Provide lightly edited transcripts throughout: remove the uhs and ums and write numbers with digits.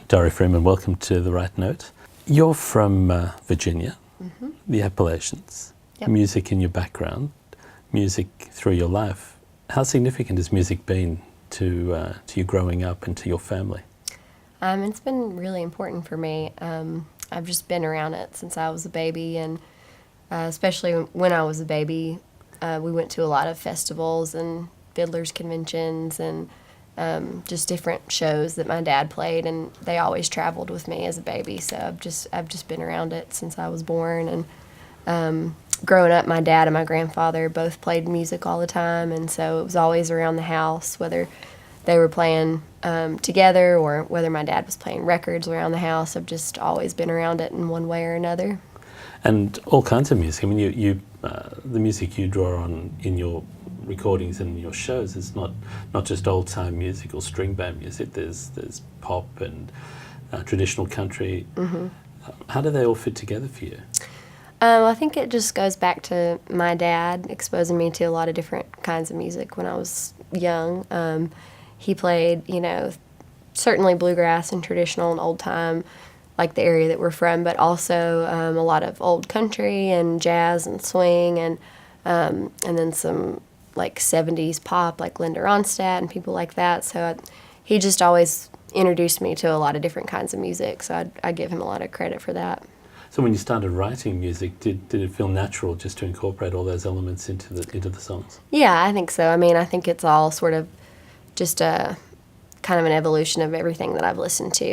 Dori Freeman, welcome to The Right Note. You're from Virginia, the Appalachians. Yep. Music in your background, music through your life. How significant has music been to you growing up and to your family? It's been really important for me. I've just been around it since I was a baby, and especially when I was a baby, we went to a lot of festivals and fiddlers conventions and just different shows that my dad played, and they always traveled with me as a baby. So I've just been around it since I was born. And growing up, my dad and my grandfather both played music all the time, and so it was always around the house, whether they were playing together or whether my dad was playing records around the house. I've just always been around it in one way or another. And all kinds of music. I mean, you the music you draw on in your recordings and your shows is not just old time music or string band music. There's pop and traditional country. How do they all fit together for you? I think it just goes back to my dad exposing me to a lot of different kinds of music when I was young. He played, certainly bluegrass and traditional and old time, like the area that we're from, but also a lot of old country and jazz and swing, and then some like 70s pop, like Linda Ronstadt and people like that. So he just always introduced me to a lot of different kinds of music, so I give him a lot of credit for that. So when you started writing music, did it feel natural just to incorporate all those elements into the songs? Yeah, I think so. I mean, I think it's all sort of just a kind of an evolution of everything that I've listened to,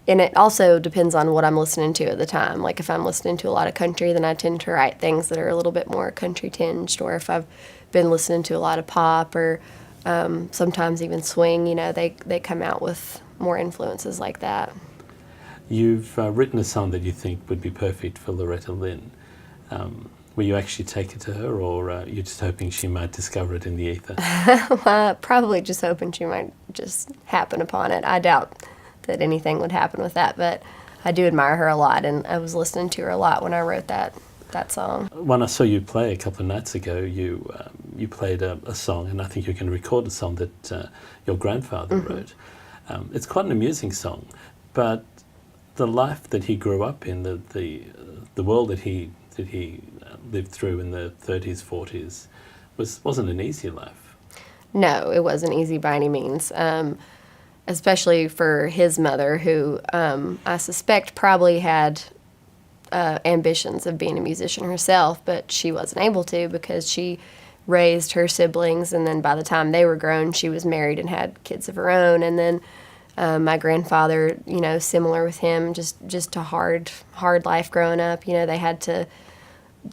and it also depends on what I'm listening to at the time. Like if I'm listening to a lot of country, then I tend to write things that are a little bit more country tinged, or if I've been listening to a lot of pop or sometimes even swing, they come out with more influences like that. You've written a song that you think would be perfect for Loretta Lynn. Will you actually take it to her, or you're just hoping she might discover it in the ether? Probably just hoping she might just happen upon it. I doubt that anything would happen with that, but I do admire her a lot, and I was listening to her a lot when I wrote that song. When I saw you play a couple of nights ago, you played a song, and I think you can record a song that your grandfather wrote. It's quite an amusing song, but the life that he grew up in, the world that he lived through in the 30s, 40s, wasn't an easy life. No, it wasn't easy by any means, especially for his mother, who I suspect probably had ambitions of being a musician herself, but she wasn't able to because she raised her siblings, and then by the time they were grown, she was married and had kids of her own. And then my grandfather, similar with him, just a hard life growing up. They had to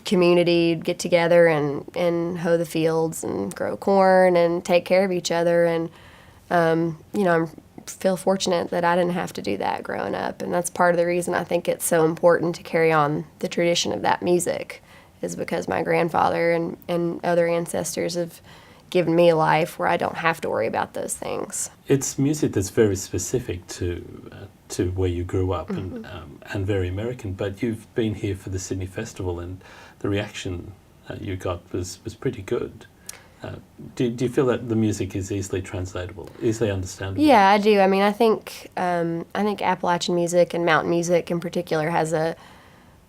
community get together and hoe the fields and grow corn and take care of each other. And I feel fortunate that I didn't have to do that growing up, and that's part of the reason I think it's so important to carry on the tradition of that music, is because my grandfather and other ancestors have given me a life where I don't have to worry about those things. It's music that's very specific to where you grew up and very American, but you've been here for the Sydney Festival, and the reaction you got was pretty good. Do you feel that the music is easily translatable, easily understandable? Yeah, I do. I mean, I think Appalachian music and mountain music in particular has a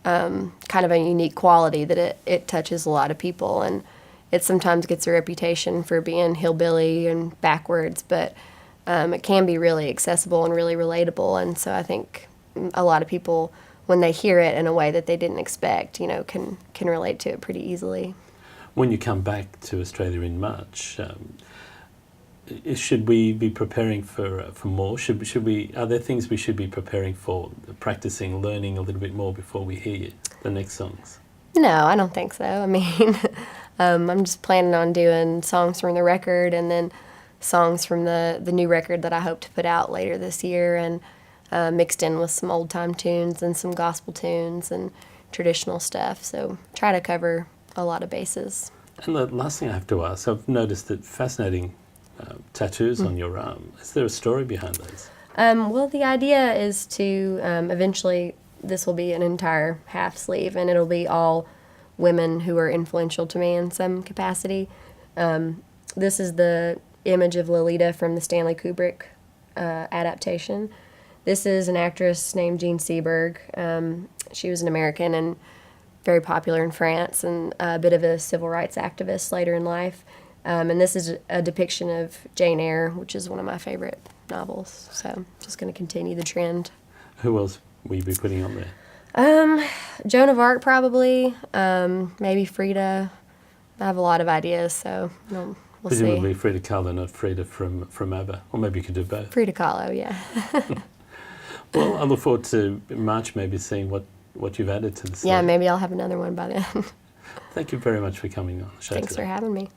kind of a unique quality that it touches a lot of people, and it sometimes gets a reputation for being hillbilly and backwards, but it can be really accessible and really relatable. And so I think a lot of people, when they hear it in a way that they didn't expect, can relate to it pretty easily. When you come back to Australia in March, should we be preparing for more? Are there things we should be preparing for, practicing, learning a little bit more before we hear the next songs? No, I don't think so. I mean, I'm just planning on doing songs from the record, and then songs from the new record that I hope to put out later this year, and mixed in with some old-time tunes and some gospel tunes and traditional stuff. So try to cover a lot of bases. And the last thing I have to ask, I've noticed that fascinating tattoos on your arm. Is there a story behind those? Well, the idea is to eventually, this will be an entire half sleeve, and it'll be all women who are influential to me in some capacity. This is the image of Lolita from the Stanley Kubrick adaptation. This is an actress named Jean Seberg. She was an American and very popular in France, and a bit of a civil rights activist later in life. And this is a depiction of Jane Eyre, which is one of my favorite novels. So just going to continue the trend. Who else will you be putting on there? Joan of Arc probably, maybe Frida. I have a lot of ideas, so we'll Presumably see. Frida Kahlo, not Frida from ABBA. Or maybe you could do both. Frida Kahlo, yeah. Well, I look forward to in March maybe seeing what you've added to the Yeah, slate. maybe I'll have another one by then. Thank you very much for coming on the show Thanks today. for having me.